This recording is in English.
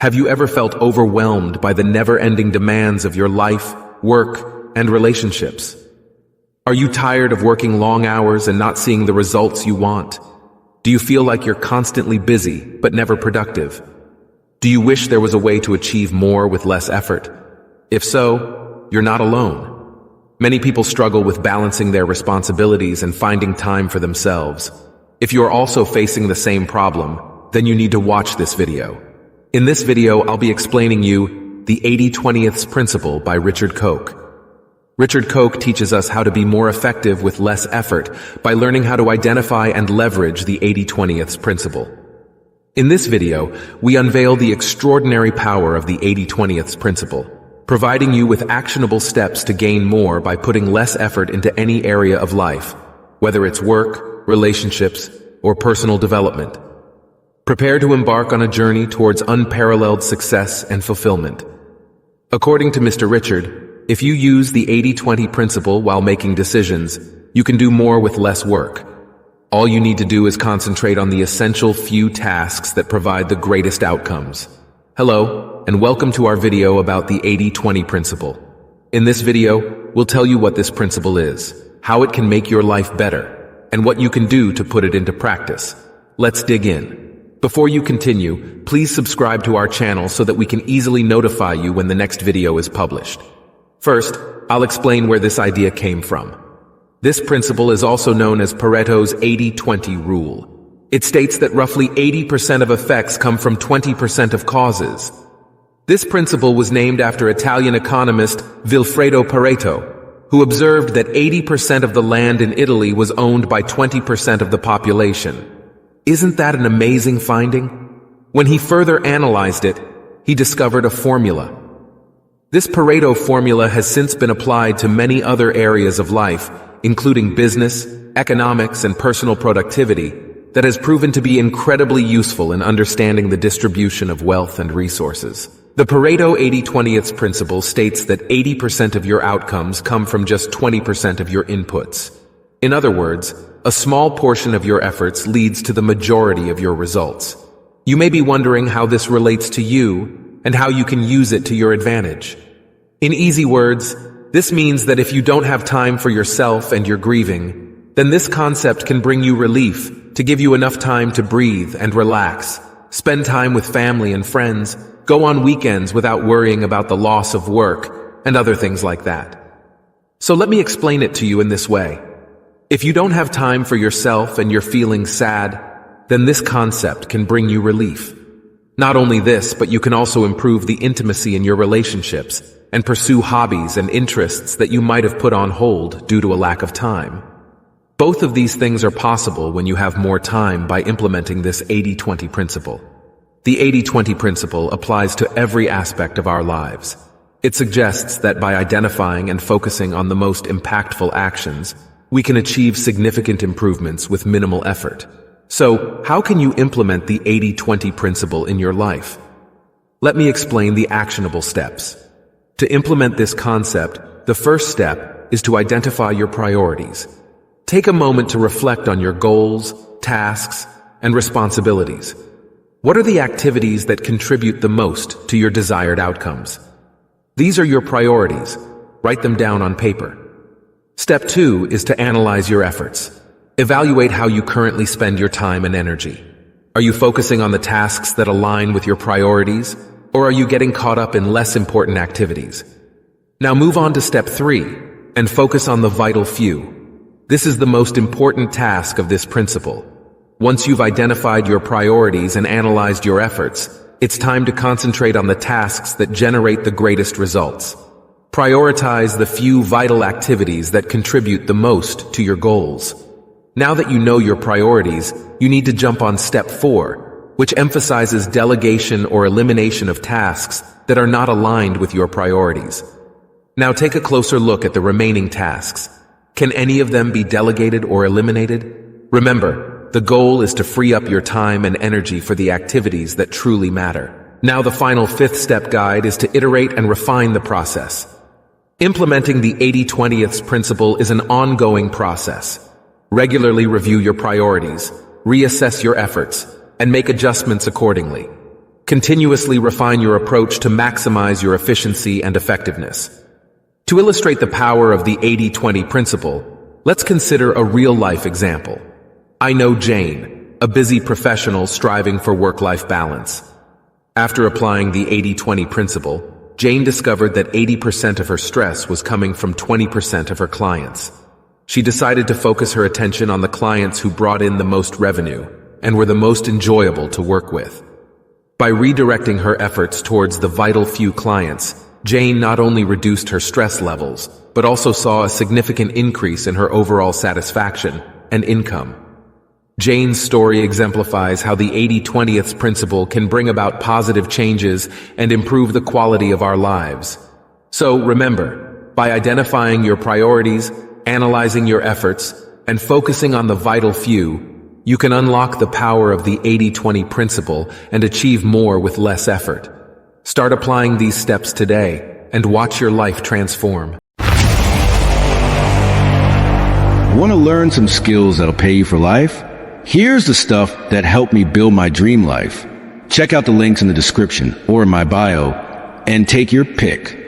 Have you ever felt overwhelmed by the never-ending demands of your life, work, and relationships? Are you tired of working long hours and not seeing the results you want? Do you feel like you're constantly busy, but never productive? Do you wish there was a way to achieve more with less effort? If so, you're not alone. Many people struggle with balancing their responsibilities and finding time for themselves. If you are also facing the same problem, then you need to watch this video. In this video, I'll be explaining you the 80/20 principle by Richard Koch. Richard Koch teaches us how to be more effective with less effort by learning how to identify and leverage the 80/20 principle. In this video, we unveil the extraordinary power of the 80/20 principle, providing you with actionable steps to gain more by putting less effort into any area of life, whether it's work, relationships, or personal development. Prepare to embark on a journey towards unparalleled success and fulfillment. According to Mr. Richard, if you use the 80/20 principle while making decisions, you can do more with less work. All you need to do is concentrate on the essential few tasks that provide the greatest outcomes. Hello, and welcome to our video about the 80/20 principle. In this video, we'll tell you what this principle is, how it can make your life better, and what you can do to put it into practice. Let's dig in. Before you continue, please subscribe to our channel so that we can easily notify you when the next video is published. First, I'll explain where this idea came from. This principle is also known as Pareto's 80/20 rule. It states that roughly 80% of effects come from 20% of causes. This principle was named after Italian economist Vilfredo Pareto, who observed that 80% of the land in Italy was owned by 20% of the population. Isn't that an amazing finding? When he further analyzed it, he discovered a formula. This Pareto formula has since been applied to many other areas of life, including business, economics, and personal productivity, that has proven to be incredibly useful in understanding the distribution of wealth and resources. The Pareto 80/20 principle states that 80% of your outcomes come from just 20% of your inputs. In other words, a small portion of your efforts leads to the majority of your results. You may be wondering how this relates to you and how you can use it to your advantage. In easy words, this means that if you don't have time for yourself and you're grieving, then this concept can bring you relief to give you enough time to breathe and relax, spend time with family and friends, go on weekends without worrying about the loss of work, and other things like that. So let me explain it to you in this way. If you don't have time for yourself and you're feeling sad, then this concept can bring you relief. Not only this, but you can also improve the intimacy in your relationships and pursue hobbies and interests that you might have put on hold due to a lack of time. Both of these things are possible when you have more time by implementing this 80/20 principle. The 80/20 principle applies to every aspect of our lives. It suggests that by identifying and focusing on the most impactful actions, we can achieve significant improvements with minimal effort. So, how can you implement the 80/20 principle in your life? Let me explain the actionable steps. To implement this concept, the first step is to identify your priorities. Take a moment to reflect on your goals, tasks, and responsibilities. What are the activities that contribute the most to your desired outcomes? These are your priorities. Write them down on paper. Step 2 is to analyze your efforts. Evaluate how you currently spend your time and energy. Are you focusing on the tasks that align with your priorities, or are you getting caught up in less important activities? Now move on to step 3 and focus on the vital few. This is the most important task of this principle. Once you've identified your priorities and analyzed your efforts, it's time to concentrate on the tasks that generate the greatest results. Prioritize the few vital activities that contribute the most to your goals. Now that you know your priorities, you need to jump on step 4, which emphasizes delegation or elimination of tasks that are not aligned with your priorities. Now take a closer look at the remaining tasks. Can any of them be delegated or eliminated? Remember, the goal is to free up your time and energy for the activities that truly matter. Now the final 5th step guide is to iterate and refine the process. Implementing the 80/20 principle is an ongoing process. Regularly review your priorities, reassess your efforts, and make adjustments accordingly. Continuously refine your approach to maximize your efficiency and effectiveness. To illustrate the power of the 80-20 principle, let's consider a real-life example. I know Jane, a busy professional striving for work-life balance. After applying the 80-20 principle, Jane discovered that 80% of her stress was coming from 20% of her clients. She decided to focus her attention on the clients who brought in the most revenue and were the most enjoyable to work with. By redirecting her efforts towards the vital few clients, Jane not only reduced her stress levels, but also saw a significant increase in her overall satisfaction and income. Jane's story exemplifies how the 80-20th principle can bring about positive changes and improve the quality of our lives. So remember, by identifying your priorities, analyzing your efforts, and focusing on the vital few, you can unlock the power of the 80-20 principle and achieve more with less effort. Start applying these steps today and watch your life transform. Want to learn some skills that'll pay you for life? Here's the stuff that helped me build my dream life. Check out the links in the description or in my bio and take your pick.